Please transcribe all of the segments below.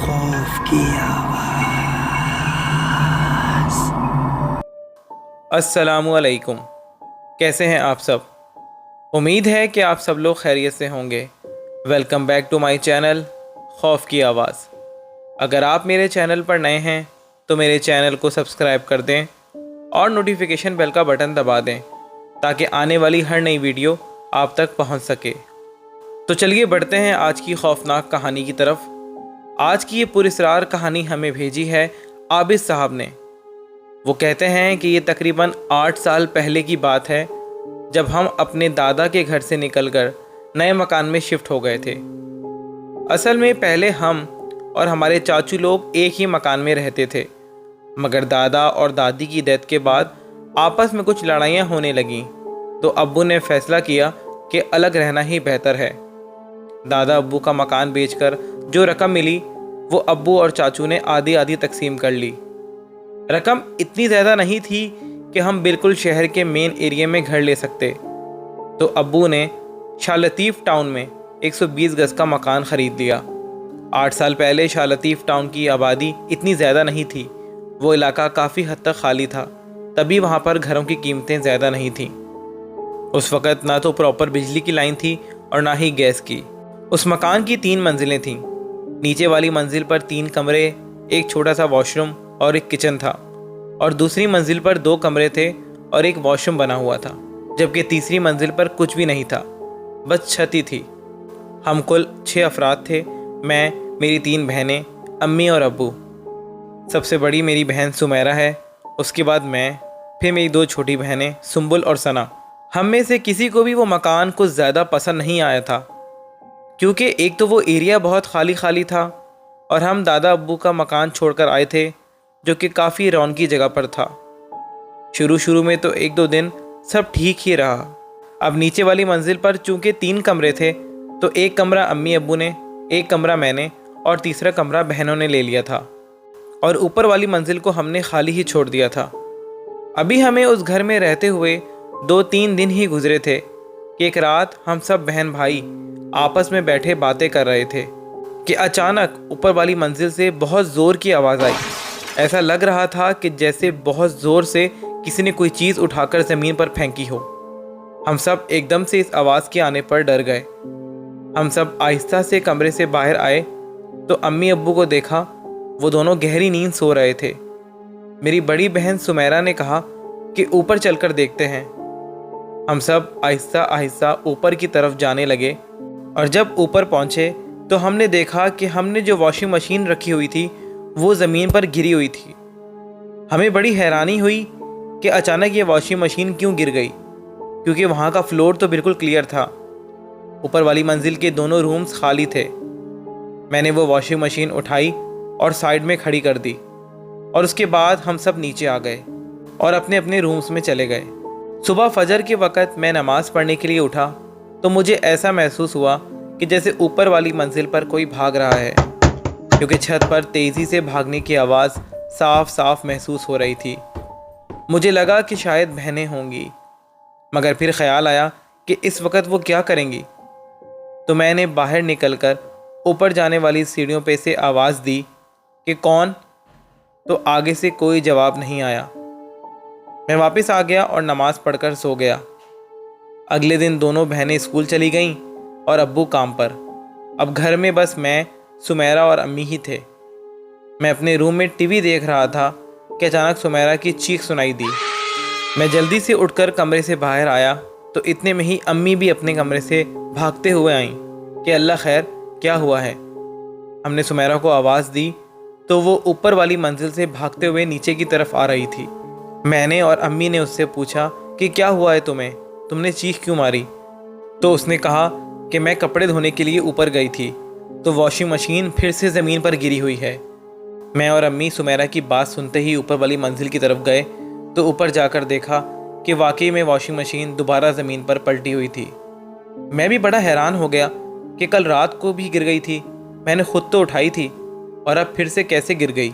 खौफ की आवाज़। अस्सलामुअलैकुम। कैसे हैं आप सब? उम्मीद है कि आप सब लोग खैरियत से होंगे। Welcome back to my channel खौफ की आवाज़। अगर आप मेरे चैनल पर नए हैं तो मेरे चैनल को सब्सक्राइब कर दें और नोटिफिकेशन बेल का बटन दबा दें ताकि आने वाली हर नई वीडियो आप तक पहुंच सके। तो चलिए बढ़ते हैं आज की खौफनाक कहानी की तरफ। आज की ये पुरस्रार कहानी हमें भेजी है आबिद साहब ने। वो कहते हैं कि ये तकरीबन 8 साल पहले की बात है, जब हम अपने दादा के घर से निकलकर नए मकान में शिफ्ट हो गए थे। असल में पहले हम और हमारे चाचू लोग एक ही मकान में रहते थे, मगर दादा और दादी की डेथ के बाद आपस में कुछ लड़ाइयाँ होने लगीं, तो अब्बू ने फैसला किया कि अलग रहना ही बेहतर है। दादा अब्बू का मकान बेचकर जो रकम मिली वो अब्बू और चाचू ने आधी आधी तकसीम कर ली। रकम इतनी ज़्यादा नहीं थी कि हम बिल्कुल शहर के मेन एरिया में घर ले सकते, तो अब्बू ने शाह लतीफ़ टाउन में 120 गज़ का मकान ख़रीद लिया। 8 साल पहले शाह लतीफ़ टाउन की आबादी इतनी ज़्यादा नहीं थी, वो इलाका काफ़ी हद तक खाली था, तभी वहाँ पर घरों की कीमतें ज़्यादा नहीं थीं। उस वक़्त ना तो प्रॉपर बिजली की लाइन थी और ना ही गैस की। उस मकान की 3 मंजिलें थीं। नीचे वाली मंजिल पर 3 कमरे, एक छोटा सा वॉशरूम और एक किचन था, और दूसरी मंजिल पर 2 कमरे थे और एक वॉशरूम बना हुआ था, जबकि तीसरी मंजिल पर कुछ भी नहीं था, बस छत ही थी। हम कुल 6 अफराद थे, मैं, मेरी 3 बहनें, अम्मी और अब्बू। सबसे बड़ी मेरी बहन सुमेरा है, उसके बाद मैं, फिर मेरी 2 छोटी बहनें सुंबुल और सना। हम में से किसी को भी वो मकान कुछ ज़्यादा पसंद नहीं आया था, क्योंकि एक तो वो एरिया बहुत खाली खाली था और हम दादा अब्बू का मकान छोड़कर आए थे, जो कि काफ़ी रौनकी जगह पर था। शुरू में तो 1-2 दिन सब ठीक ही रहा। अब नीचे वाली मंजिल पर चूँकि 3 कमरे थे, तो एक कमरा अम्मी अब्बू ने, एक कमरा मैंने और तीसरा कमरा बहनों ने ले लिया था, और ऊपर वाली मंजिल को हमने खाली ही छोड़ दिया था। अभी हमें उस घर में रहते हुए 2-3 दिन ही गुजरे थे कि एक रात हम सब बहन भाई आपस में बैठे बातें कर रहे थे कि अचानक ऊपर वाली मंजिल से बहुत ज़ोर की आवाज़ आई। ऐसा लग रहा था कि जैसे बहुत ज़ोर से किसी ने कोई चीज़ उठाकर ज़मीन पर फेंकी हो। हम सब एकदम से इस आवाज़ के आने पर डर गए। हम सब आहिस्ता से कमरे से बाहर आए तो अम्मी अब्बू को देखा, वो दोनों गहरी नींद सो रहे थे। मेरी बड़ी बहन सुमेरा ने कहा कि ऊपर चलकर देखते हैं। हम सब आहिस्ता आहिस्ता ऊपर की तरफ जाने लगे, और जब ऊपर पहुँचे तो हमने देखा कि हमने जो वॉशिंग मशीन रखी हुई थी वो ज़मीन पर गिरी हुई थी। हमें बड़ी हैरानी हुई कि अचानक ये वॉशिंग मशीन क्यों गिर गई, क्योंकि वहाँ का फ्लोर तो बिल्कुल क्लियर था। ऊपर वाली मंजिल के दोनों रूम्स खाली थे। मैंने वो वॉशिंग मशीन उठाई और साइड में खड़ी कर दी, और उसके बाद हम सब नीचे आ गए और अपने अपने रूम्स में चले गए। सुबह फजर के वक़्त मैं नमाज़ पढ़ने के लिए उठा तो मुझे ऐसा महसूस हुआ कि जैसे ऊपर वाली मंजिल पर कोई भाग रहा है, क्योंकि छत पर तेज़ी से भागने की आवाज़ साफ साफ महसूस हो रही थी। मुझे लगा कि शायद बहनें होंगी, मगर फिर ख्याल आया कि इस वक्त वो क्या करेंगी, तो मैंने बाहर निकलकर ऊपर जाने वाली सीढ़ियों पे से आवाज़ दी कि कौन, तो आगे से कोई जवाब नहीं आया। मैं वापस आ गया और नमाज़ पढ़कर सो गया। अगले दिन दोनों बहनें स्कूल चली गईं और अब्बू काम पर। अब घर में बस मैं, सुमेरा और अम्मी ही थे। मैं अपने रूम में टीवी देख रहा था कि अचानक सुमेरा की चीख सुनाई दी। मैं जल्दी से उठकर कमरे से बाहर आया तो इतने में ही अम्मी भी अपने कमरे से भागते हुए आईं कि अल्लाह खैर, क्या हुआ है। हमने सुमेरा को आवाज़ दी तो वो ऊपर वाली मंजिल से भागते हुए नीचे की तरफ आ रही थी। मैंने और अम्मी ने उससे पूछा कि क्या हुआ है तुम्हें, तुमने चीख क्यों मारी। तो उसने कहा कि मैं कपड़े धोने के लिए ऊपर गई थी तो वॉशिंग मशीन फिर से ज़मीन पर गिरी हुई है। मैं और अम्मी सुमेरा की बात सुनते ही ऊपर वाली मंजिल की तरफ गए तो ऊपर जाकर देखा कि वाकई में वॉशिंग मशीन दोबारा ज़मीन पर पलटी हुई थी। मैं भी बड़ा हैरान हो गया कि कल रात को भी गिर गई थी, मैंने खुद तो उठाई थी, और अब फिर से कैसे गिर गई।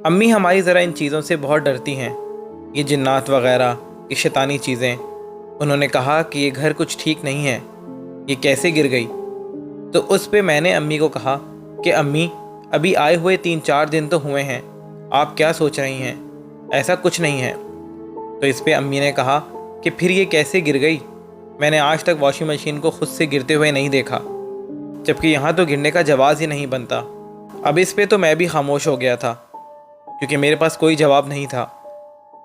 अम्मी हमारी ज़रा इन चीज़ों से बहुत डरती हैं, ये जिन्नात वगैरह, ये शैतानी चीज़ें। उन्होंने कहा कि ये घर कुछ ठीक नहीं है, ये कैसे गिर गई। तो उस पे मैंने अम्मी को कहा कि अम्मी, ابھی آए हुए 3-4 दिन तो हुए हैं, आप क्या सोच रही हैं? ऐसा कुछ नहीं है। तो इस पे अम्मी ने कहा कि फिर ये कैसे गिर गई? मैंने आज तक वॉशिंग मशीन को खुद से गिरते हुए नहीं देखा, जबकि यहाँ तो गिरने का जवाब ही नहीं बनता। अब इस पे तो मैं भी खामोश हो गया था, क्योंकि मेरे पास कोई जवाब नहीं था।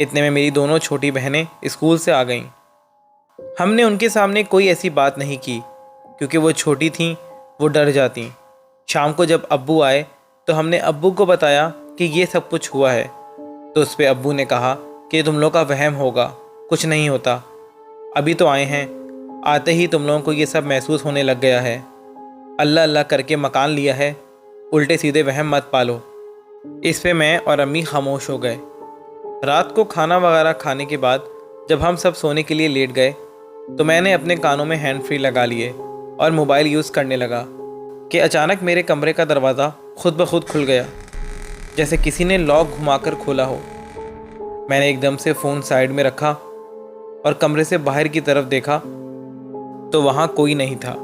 इतने में मेरी दोनों छोटी बहनें स्कूल से आ गईं। हमने उनके सामने कोई ऐसी बात नहीं की, क्योंकि वो छोटी थीं, वो डर जातीं। शाम को जब अब्बू आए तो हमने अब्बू को बताया कि ये सब कुछ हुआ है। तो उस पे अब्बू ने कहा कि तुम लोग का वहम होगा, कुछ नहीं होता। अभी तो आए हैं, आते ही तुम लोगों को ये सब महसूस होने लग गया है। अल्लाह अल्लाह करके मकान लिया है, उल्टे सीधे वहम मत पालो। इस पे मैं और अम्मी खामोश हो गए। रात को खाना वगैरह खाने के बाद जब हम सब सोने के लिए लेट गए तो मैंने अपने कानों में हैंड फ्री लगा लिए और मोबाइल यूज़ करने लगा कि अचानक मेरे कमरे का दरवाज़ा खुद ब खुद खुल गया, जैसे किसी ने लॉक घुमाकर खोला हो। मैंने एकदम से फ़ोन साइड में रखा और कमरे से बाहर की तरफ देखा तो वहाँ कोई नहीं था।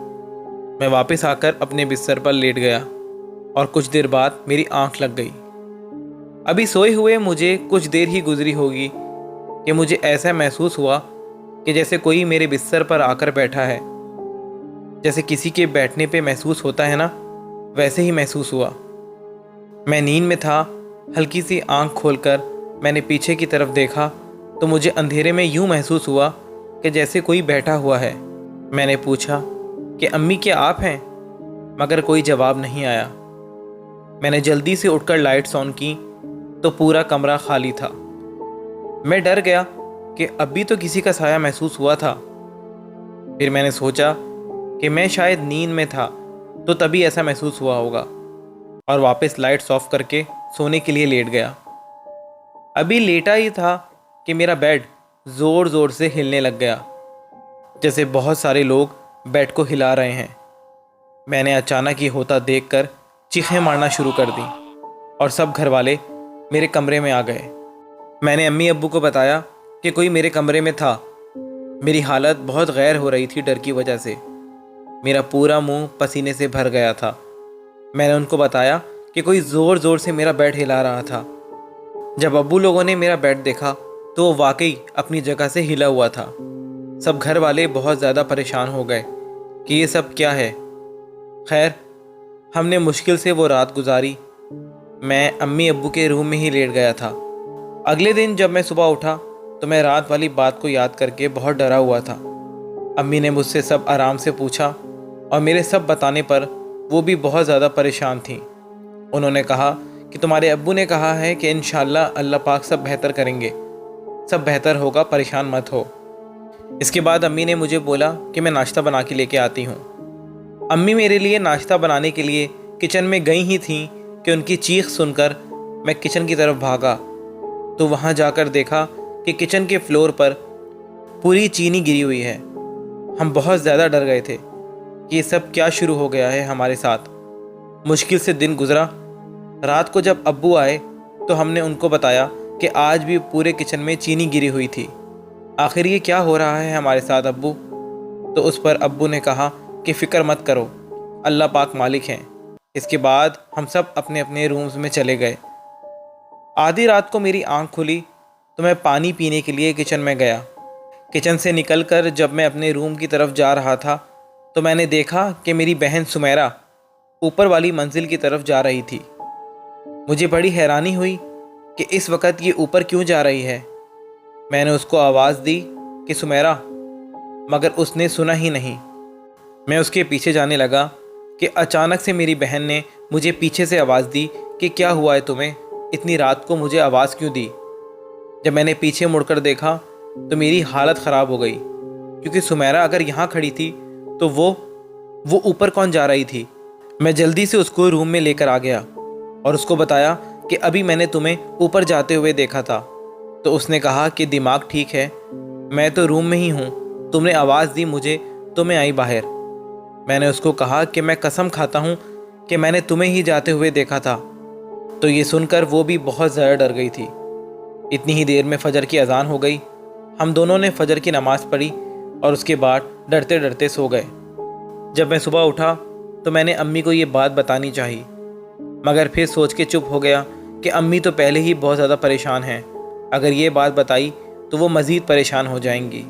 मैं वापस आकर अपने बिस्तर पर लेट गया और कुछ देर बाद मेरी आंख लग गई। अभी सोए हुए मुझे कुछ देर ही गुजरी होगी कि मुझे ऐसा महसूस हुआ कि जैसे कोई मेरे बिस्तर पर आकर बैठा है। जैसे किसी के बैठने पे महसूस होता है ना, वैसे ही महसूस हुआ। मैं नींद में था। हल्की सी आंख खोलकर मैंने पीछे की तरफ देखा तो मुझे अंधेरे में यूं महसूस हुआ कि जैसे कोई बैठा हुआ है। मैंने पूछा कि अम्मी क्या आप हैं? मगर कोई जवाब नहीं आया। मैंने जल्दी से उठकर लाइट्स ऑन की तो पूरा कमरा खाली था। मैं डर गया कि अभी तो किसी का साया महसूस हुआ था। फिर मैंने सोचा कि मैं शायद नींद में था तो तभी ऐसा महसूस हुआ होगा, और वापस लाइट्स ऑफ करके सोने के लिए लेट गया। अभी लेटा ही था कि मेरा बेड ज़ोर ज़ोर से हिलने लग गया, जैसे बहुत सारे लोग बेड को हिला रहे हैं। मैंने अचानक ये होता देखकर चीखें मारना शुरू कर दी और सब घर वाले मेरे कमरे में आ गए। मैंने अम्मी अब्बू को बताया कि कोई मेरे कमरे में था। मेरी हालत बहुत गैर हो रही थी डर की वजह से। मेरा पूरा मुंह पसीने से भर गया था। मैंने उनको बताया कि कोई ज़ोर ज़ोर से मेरा बेड हिला रहा था। जब अब्बू लोगों ने मेरा बेड देखा तो वो वाकई अपनी जगह से हिला हुआ था। सब घर वाले बहुत ज़्यादा परेशान हो गए कि ये सब क्या है। खैर, हमने मुश्किल से वो रात गुजारी। मैं अम्मी अब्बू के रूम में ही लेट गया था। अगले दिन जब मैं सुबह उठा तो मैं रात वाली बात को याद करके बहुत डरा हुआ था। अम्मी ने मुझसे सब आराम से पूछा और मेरे सब बताने पर वो भी बहुत ज़्यादा परेशान थीं। उन्होंने कहा कि तुम्हारे अब्बू ने कहा है कि इंशाल्लाह अल्लाह पाक सब बेहतर करेंगे, सब बेहतर होगा, परेशान मत हो। इसके बाद अम्मी ने मुझे बोला कि मैं नाश्ता बना के लेके आती हूँ। अम्मी मेरे लिए नाश्ता बनाने के लिए किचन में गई ही थीं कि उनकी चीख सुनकर मैं किचन की तरफ भागा तो वहाँ जाकर देखा कि किचन के फ्लोर पर पूरी चीनी गिरी हुई है। हम बहुत ज़्यादा डर गए थे कि ये सब क्या शुरू हो गया है हमारे साथ। मुश्किल से दिन गुजरा। रात को जब अब्बू आए तो हमने उनको बताया कि आज भी पूरे किचन में चीनी गिरी हुई थी। आखिर ये क्या हो रहा है हमारे साथ अब्बू? तो उस पर अब्बू ने कहा कि फ़िक्र मत करो, अल्लाह पाक मालिक हैं। इसके बाद हम सब अपने अपने रूम्स में चले गए। आधी रात को मेरी आंख खुली तो मैं पानी पीने के लिए किचन में गया। किचन से निकलकर जब मैं अपने रूम की तरफ जा रहा था तो मैंने देखा कि मेरी बहन सुमेरा ऊपर वाली मंजिल की तरफ जा रही थी। मुझे बड़ी हैरानी हुई कि इस वक्त ये ऊपर क्यों जा रही है। मैंने उसको आवाज़ दी कि सुमेरा, मगर उसने सुना ही नहीं। मैं उसके पीछे जाने लगा कि अचानक से मेरी बहन ने मुझे पीछे से आवाज़ दी कि क्या हुआ है तुम्हें, इतनी रात को मुझे आवाज़ क्यों दी। जब मैंने पीछे मुड़कर देखा तो मेरी हालत ख़राब हो गई, क्योंकि सुमेरा अगर यहाँ खड़ी थी तो वो ऊपर कौन जा रही थी। मैं जल्दी से उसको रूम में लेकर आ गया और उसको बताया कि अभी मैंने तुम्हें ऊपर जाते हुए देखा था। तो उसने कहा कि दिमाग ठीक है, मैं तो रूम में ही हूँ, तुमने आवाज़ दी मुझे तो मैं आई बाहर। मैंने उसको कहा कि मैं कसम खाता हूँ कि मैंने तुम्हें ही जाते हुए देखा था। तो ये सुनकर वो भी बहुत ज़्यादा डर गई थी। इतनी ही देर में फ़जर की अजान हो गई। हम दोनों ने फ़जर की नमाज़ पढ़ी और उसके बाद डरते डरते सो गए। जब मैं सुबह उठा तो मैंने अम्मी को ये बात बतानी चाहिए, مگر پھر سوچ کے چپ ہو گیا کہ امی تو پہلے ہی بہت زیادہ پریشان ہیں، اگر یہ بات بتائی تو وہ مزید پریشان ہو جائیں گی۔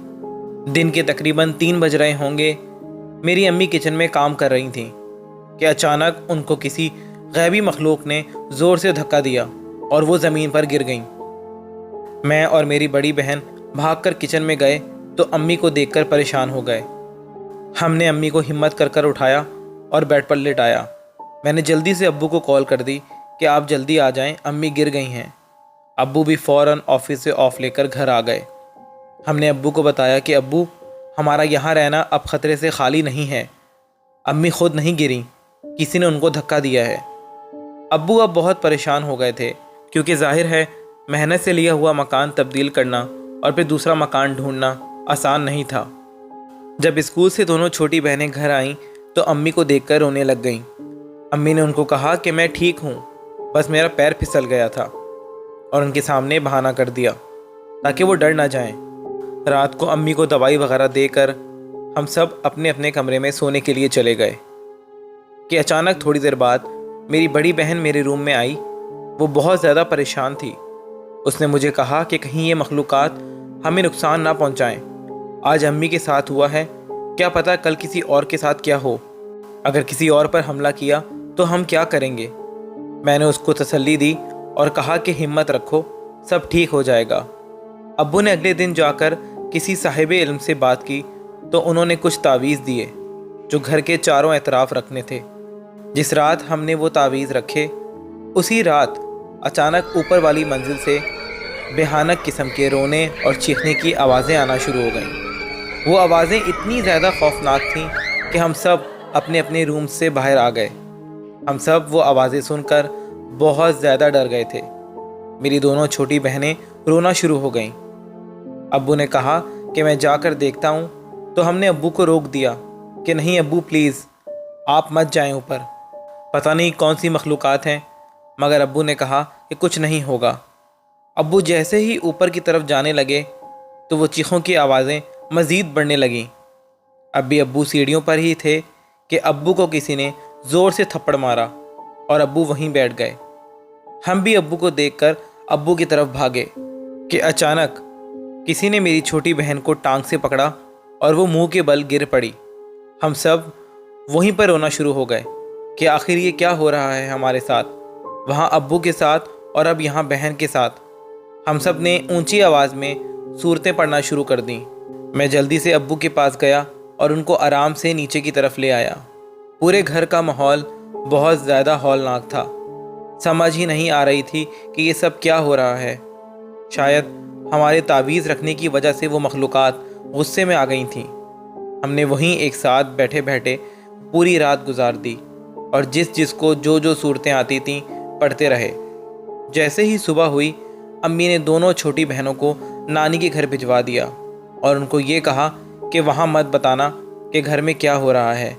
دن کے تقریباً 3 بج رہے ہوں گے، میری امی کچن میں کام کر رہی تھیں کہ اچانک ان کو کسی غیبی مخلوق نے زور سے دھکا دیا اور وہ زمین پر گر گئیں۔ میں اور میری بڑی بہن بھاگ کر کچن میں گئے تو امی کو دیکھ کر پریشان ہو گئے۔ ہم نے امی کو ہمت کر اٹھایا اور بیڈ پر لٹایا۔ میں نے جلدی سے ابو کو کال کر دی کہ آپ جلدی آ جائیں، امی گر گئی ہیں۔ ابو بھی فوراً آفس سے آف لے کر گھر آ گئے۔ ہم نے ابو کو بتایا کہ ابو، ہمارا یہاں رہنا اب خطرے سے خالی نہیں ہے، امی خود نہیں گریں، کسی نے ان کو دھکا دیا ہے۔ ابو اب بہت پریشان ہو گئے تھے، کیونکہ ظاہر ہے محنت سے لیا ہوا مکان تبدیل کرنا اور پھر دوسرا مکان ڈھونڈنا آسان نہیں تھا۔ جب اسکول سے دونوں چھوٹی بہنیں گھر آئیں تو امی کو دیکھ کر رونے لگ گئیں۔ امی نے ان کو کہا کہ میں ٹھیک ہوں، بس میرا پیر پھسل گیا تھا، اور ان کے سامنے بہانہ کر دیا تاکہ وہ ڈر نہ جائیں۔ رات کو امی کو دوائی وغیرہ دے کر ہم سب اپنے اپنے کمرے میں سونے کے لیے چلے گئے کہ اچانک تھوڑی دیر بعد میری بڑی بہن میرے روم میں آئی۔ وہ بہت زیادہ پریشان تھی۔ اس نے مجھے کہا کہ کہیں یہ مخلوقات ہمیں نقصان نہ پہنچائیں۔ آج امی کے ساتھ ہوا ہے، کیا پتہ کل کسی اور کے ساتھ کیا ہو۔ اگر کسی اور پر حملہ کیا تو ہم کیا کریں گے؟ میں نے اس کو تسلی دی اور کہا کہ ہمت رکھو، سب ٹھیک ہو جائے گا۔ ابو نے اگلے دن جا کر کسی صاحب علم سے بات کی تو انہوں نے کچھ تعویذ دیے جو گھر کے چاروں اطراف رکھنے تھے۔ جس رات ہم نے وہ تعویذ رکھے، اسی رات اچانک اوپر والی منزل سے بھیانک قسم کے رونے اور چیخنے کی آوازیں آنا شروع ہو گئیں۔ وہ آوازیں اتنی زیادہ خوفناک تھیں کہ ہم سب اپنے اپنے روم سے باہر آ گئے۔ ہم سب وہ آوازیں سن کر بہت زیادہ ڈر گئے تھے۔ میری دونوں چھوٹی بہنیں رونا شروع ہو گئیں۔ ابو نے کہا کہ میں جا کر دیکھتا ہوں، تو ہم نے ابو کو روک دیا کہ نہیں ابو پلیز، آپ مت جائیں اوپر، پتہ نہیں کون سی مخلوقات ہیں۔ مگر ابو نے کہا کہ کچھ نہیں ہوگا۔ ابو جیسے ہی اوپر کی طرف جانے لگے تو وہ چیخوں کی آوازیں مزید بڑھنے لگیں۔ اب بھی ابو سیڑھیوں پر ہی تھے کہ ابو کو کسی نے زور سے تھپڑ مارا اور ابو وہیں بیٹھ گئے۔ ہم بھی ابو کو دیکھ کر ابو کی طرف بھاگے کہ اچانک کسی نے میری چھوٹی بہن کو ٹانگ سے پکڑا اور وہ منہ کے بل گر پڑی۔ ہم سب وہیں پر رونا شروع ہو گئے کہ آخر یہ کیا ہو رہا ہے ہمارے ساتھ، وہاں ابو کے ساتھ اور اب یہاں بہن کے ساتھ۔ ہم سب نے اونچی آواز میں صورتیں پڑھنا شروع کر دیں۔ میں جلدی سے ابو کے پاس گیا اور ان کو آرام سے نیچے کی طرف لے آیا۔ پورے گھر کا ماحول بہت زیادہ ہولناک تھا۔ سمجھ ہی نہیں آ رہی تھی کہ یہ سب کیا ہو رہا ہے۔ شاید ہمارے تعویذ رکھنے کی وجہ سے وہ مخلوقات غصے میں آ گئی تھیں۔ ہم نے وہیں ایک ساتھ بیٹھے بیٹھے پوری رات گزار دی اور جس کو جو صورتیں آتی تھیں پڑھتے رہے۔ جیسے ہی صبح ہوئی، امی نے دونوں چھوٹی بہنوں کو نانی کے گھر بھجوا دیا اور ان کو یہ کہا کہ وہاں مت بتانا کہ گھر میں کیا ہو رہا ہے،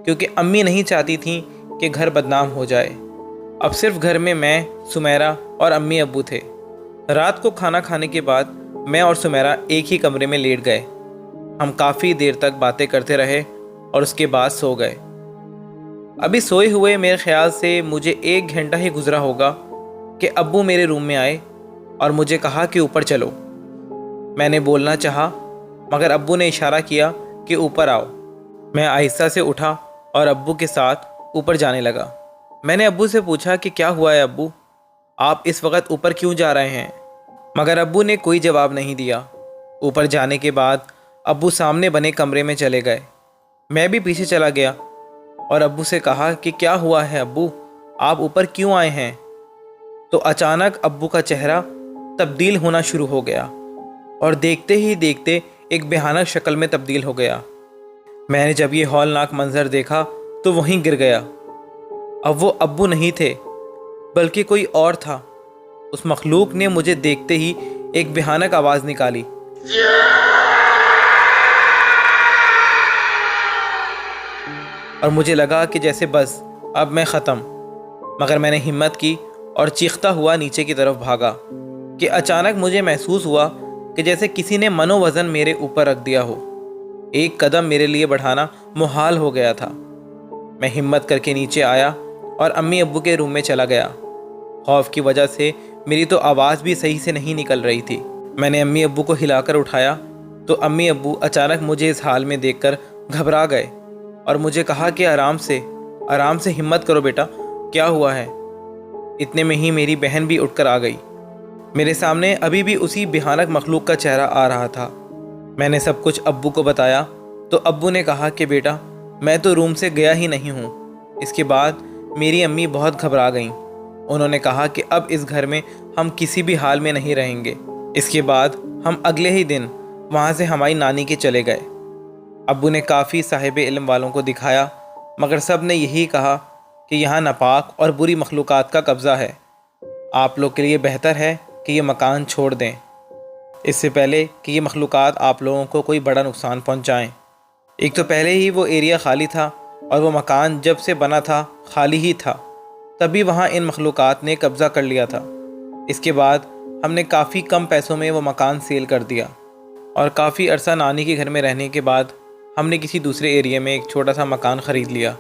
کیونکہ امی نہیں چاہتی تھیں کہ گھر بدنام ہو جائے۔ اب صرف گھر میں سمیرہ اور امی ابو تھے۔ رات کو کھانا کھانے کے بعد میں اور سمیرہ ایک ہی کمرے میں لیٹ گئے۔ ہم کافی دیر تک باتیں کرتے رہے اور اس کے بعد سو گئے۔ ابھی سوئے ہوئے میرے خیال سے مجھے 1 گھنٹہ ہی گزرا ہوگا کہ ابو میرے روم میں آئے اور مجھے کہا کہ اوپر چلو۔ میں نے بولنا چاہا مگر ابو نے اشارہ کیا کہ اوپر آؤ۔ میں آہستہ سے اٹھا اور ابو کے ساتھ اوپر جانے لگا۔ میں نے ابو سے پوچھا کہ کیا ہوا ہے ابو، آپ اس وقت اوپر کیوں جا رہے ہیں؟ مگر ابو نے کوئی جواب نہیں دیا۔ اوپر جانے کے بعد ابو سامنے بنے کمرے میں چلے گئے۔ میں بھی پیچھے چلا گیا اور ابو سے کہا کہ کیا ہوا ہے ابو، آپ اوپر کیوں آئے ہیں؟ تو اچانک ابو کا چہرہ تبدیل ہونا شروع ہو گیا اور دیکھتے ہی دیکھتے ایک بھیانک شکل میں تبدیل ہو گیا۔ میں نے جب یہ ہولناک منظر دیکھا تو وہیں گر گیا۔ اب وہ ابو نہیں تھے بلکہ کوئی اور تھا۔ اس مخلوق نے مجھے دیکھتے ہی ایک بھیانک آواز نکالی اور مجھے لگا کہ جیسے بس اب میں ختم، مگر میں نے ہمت کی اور چیختا ہوا نیچے کی طرف بھاگا کہ اچانک مجھے محسوس ہوا کہ جیسے کسی نے منو وزن میرے اوپر رکھ دیا ہو۔ ایک قدم میرے لیے بڑھانا محال ہو گیا تھا۔ میں ہمت کر کے نیچے آیا اور امی ابو کے روم میں چلا گیا۔ خوف کی وجہ سے میری تو آواز بھی صحیح سے نہیں نکل رہی تھی۔ میں نے امی ابو کو ہلا کر اٹھایا تو امی ابو اچانک مجھے اس حال میں دیکھ کر گھبرا گئے اور مجھے کہا کہ آرام سے ہمت کرو بیٹا، کیا ہوا ہے؟ اتنے میں ہی میری بہن بھی اٹھ کر آ گئی۔ میرے سامنے ابھی بھی اسی بھیانک مخلوق کا چہرہ آ رہا تھا۔ میں نے سب کچھ ابو کو بتایا تو ابو نے کہا کہ بیٹا میں تو روم سے گیا ہی نہیں ہوں۔ اس کے بعد میری امی بہت گھبرا گئیں۔ انہوں نے کہا کہ اب اس گھر میں ہم کسی بھی حال میں نہیں رہیں گے۔ اس کے بعد ہم اگلے ہی دن وہاں سے ہماری نانی کے چلے گئے۔ ابو نے کافی صاحب علم والوں کو دکھایا مگر سب نے یہی کہا کہ یہاں ناپاک اور بری مخلوقات کا قبضہ ہے، آپ لوگ کے لیے بہتر ہے کہ یہ مکان چھوڑ دیں اس سے پہلے کہ یہ مخلوقات آپ لوگوں کو کوئی بڑا نقصان پہنچائیں۔ ایک تو پہلے ہی وہ ایریا خالی تھا اور وہ مکان جب سے بنا تھا خالی ہی تھا، تبھی وہاں ان مخلوقات نے قبضہ کر لیا تھا۔ اس کے بعد ہم نے کافی کم پیسوں میں وہ مکان سیل کر دیا اور کافی عرصہ نانی کے گھر میں رہنے کے بعد ہم نے کسی دوسرے ایریا میں ایک چھوٹا سا مکان خرید لیا۔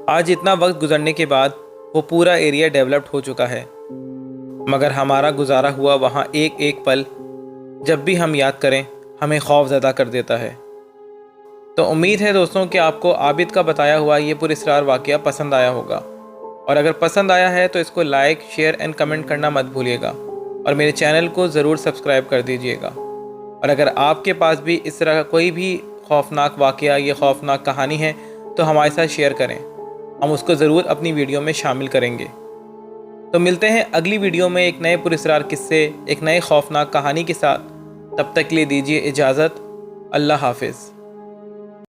آج اتنا وقت گزرنے کے بعد وہ پورا ایریا ڈیولپڈ ہو چکا ہے، مگر ہمارا گزارا ہوا وہاں ایک ایک پل جب بھی ہم یاد کریں ہمیں خوف زدہ کر دیتا ہے۔ تو امید ہے دوستوں کہ آپ کو عابد کا بتایا ہوا یہ پراسرار واقعہ پسند آیا ہوگا، اور اگر پسند آیا ہے تو اس کو لائک، شیئر اینڈ کمنٹ کرنا مت بھولیے گا، اور میرے چینل کو ضرور سبسکرائب کر دیجیے گا۔ اور اگر آپ کے پاس بھی اس طرح کا کوئی بھی خوفناک واقعہ یا خوفناک کہانی ہے تو ہمارے ساتھ شیئر کریں، ہم اس کو ضرور اپنی ویڈیو میں شامل کریں گے۔ تو ملتے ہیں اگلی ویڈیو میں ایک نئے پراسرار قصے، ایک نئے خوفناک کہانی کے ساتھ۔ تب تک کے لیے دیجیے اجازت۔ اللہ حافظ۔